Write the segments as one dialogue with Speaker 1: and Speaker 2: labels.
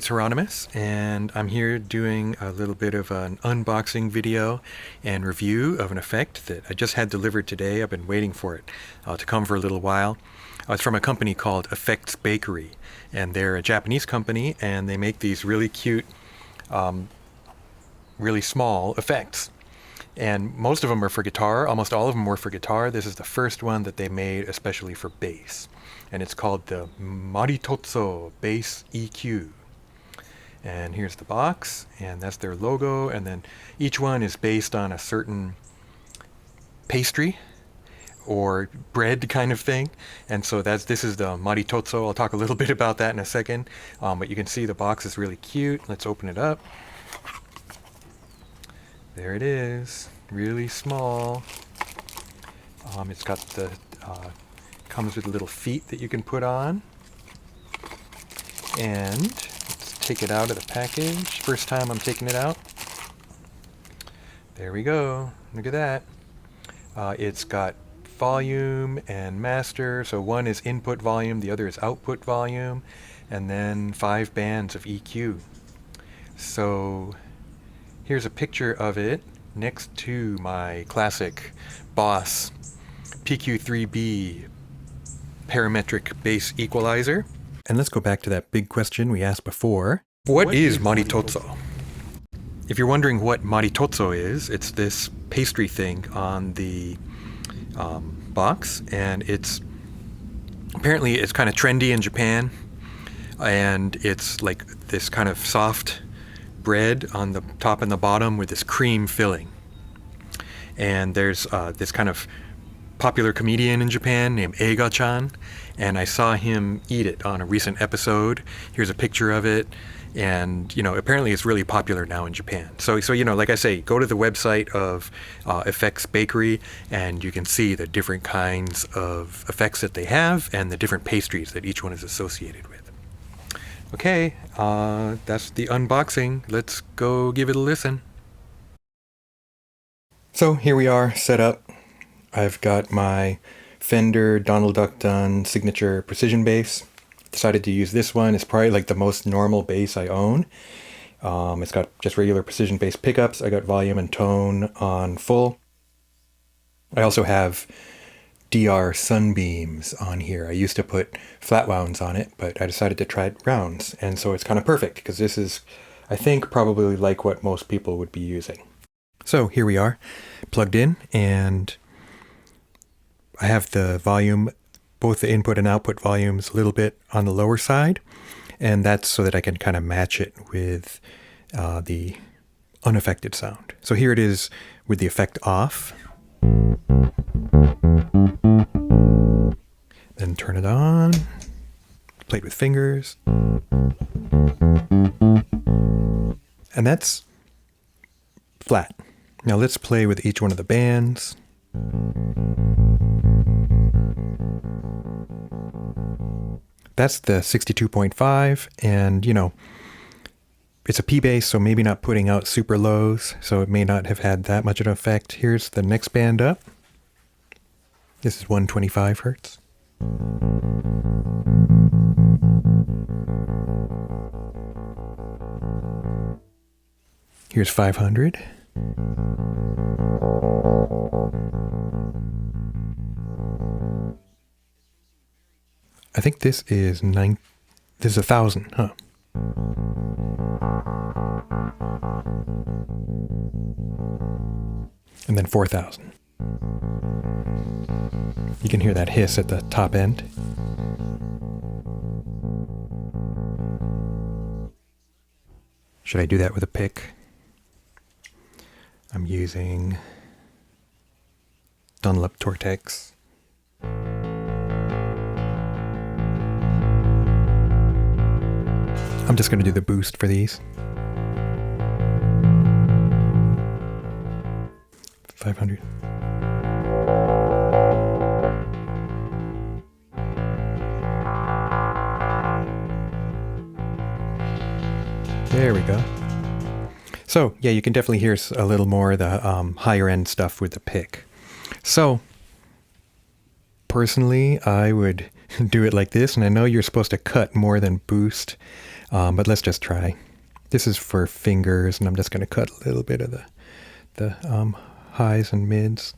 Speaker 1: it's Hieronymus, and I'm here doing a little bit of an unboxing video and review of an effect that I just had delivered today. I've been waiting for it to come for a little while. It's from a company called Effects Bakery, and they're a Japanese company, and they make these really cute, really small effects. And most of them are for guitar. Almost all of them were for guitar. This is the first one that they made especially for bass. And it's called the Maritozzo Bass EQ. And here's the box, and that's their logo. And then each one is based on a certain pastry or bread kind of thing. And so this is the Maritozzo. I'll talk a little bit about that in a second. But you can see the box is really cute. Let's open it up. There it is, really small. It's got the, comes with little feet that you can put on. And let's take it out of the package. First time I'm taking it out. There we go, look at that. It's got volume and master. So one is input volume, the other is output volume, and then 5 bands of EQ. So here's a picture of it next to my classic Boss PQ3B parametric bass equalizer. And let's go back to that big question we asked before. What is Maritozzo? If you're wondering what Maritozzo is, it's this pastry thing on the box, and apparently it's kind of trendy in Japan, and it's like this kind of soft bread on the top and the bottom with this cream filling. And there's this kind of popular comedian in Japan named Eiga-chan, and I saw him eat it on a recent episode. Here's a picture of it, and apparently it's really popular now in Japan. So like I say, go to the website of Effects Bakery, and you can see the different kinds of effects that they have and the different pastries that each one is associated with. Okay, that's the unboxing. Let's go give it a listen. So here we are, set up. I've got my Fender Donald Duck Dunn signature precision bass. Decided to use this one. It's probably like the most normal bass I own. It's got just regular precision bass pickups. I got volume and tone on full. I also have DR Sunbeams on here. I used to put flat wounds on it, but I decided to try rounds. And so it's kind of perfect because this is, I think, probably like what most people would be using. So here we are, plugged in, and I have the volume, both the input and output volumes, a little bit on the lower side. And that's so that I can kind of match it with the unaffected sound. So here it is with the effect off. Then turn it on, play it with fingers. And that's flat. Now let's play with each one of the bands. That's the 62.5, and it's a P bass, so maybe not putting out super lows, so it may not have had that much of an effect. Here's the next band up. This is 125 hertz. Here's 500. I think this is 1,000, huh? And then 4,000. You can hear that hiss at the top end. Should I do that with a pick? I'm using Dunlop Tortex. I'm just going to do the boost for these. 500. There we go. So yeah, you can definitely hear a little more of the higher end stuff with the pick. So personally, I would do it like this, and I know you're supposed to cut more than boost. But let's just try. This is for fingers, and I'm just going to cut a little bit of the highs and mids.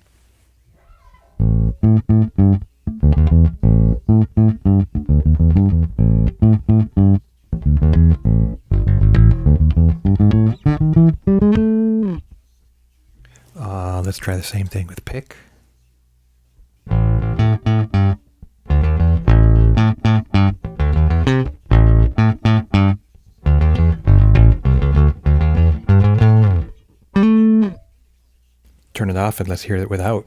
Speaker 1: Let's try the same thing with pick. Turn it off and let's hear it without.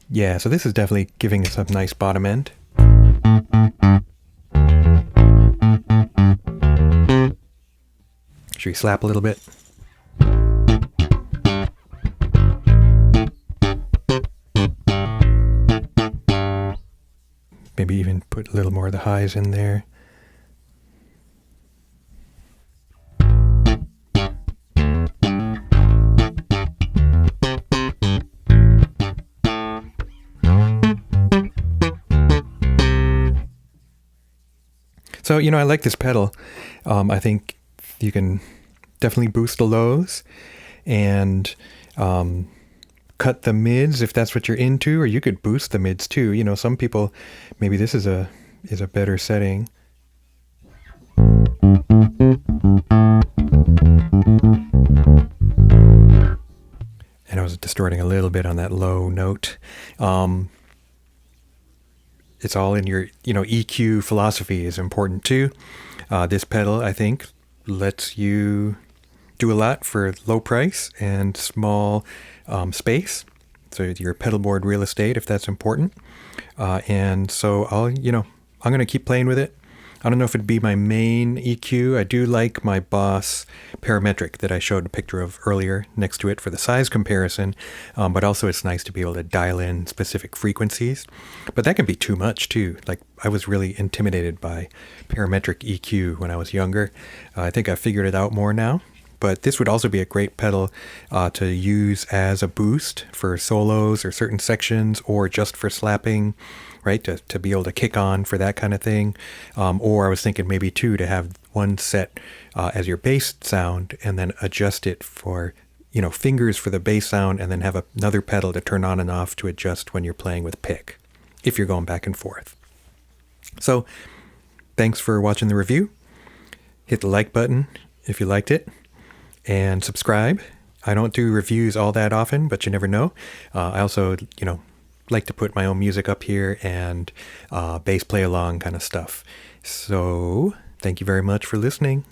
Speaker 1: Yeah, so this is definitely giving us a nice bottom end. Should we slap a little bit? Maybe even put a little more of the highs in there. So, I like this pedal. I think you can definitely boost the lows and cut the mids if that's what you're into, or you could boost the mids too. Some people, maybe this is a better setting. And I was distorting a little bit on that low note. It's all in your, EQ philosophy is important too. This pedal, I think, lets you do a lot for low price and small space. So your pedal board real estate, if that's important. And so I'm going to keep playing with it. I don't know if it'd be my main EQ. I do like my Boss parametric that I showed a picture of earlier next to it for the size comparison. But also it's nice to be able to dial in specific frequencies. But that can be too much too. Like I was really intimidated by parametric EQ when I was younger. I think I figured it out more now. But this would also be a great pedal to use as a boost for solos or certain sections, or just for slapping, right? To be able to kick on for that kind of thing. Or I was thinking maybe too, to have one set as your bass sound and then adjust it for, fingers for the bass sound, and then have another pedal to turn on and off to adjust when you're playing with pick, if you're going back and forth. So thanks for watching the review. Hit the like button if you liked it. And subscribe. I don't do reviews all that often, but you never know. I also, like to put my own music up here and bass play along kind of stuff. So thank you very much for listening.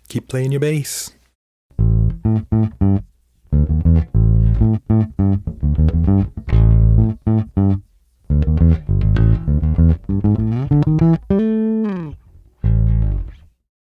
Speaker 1: Keep playing your bass.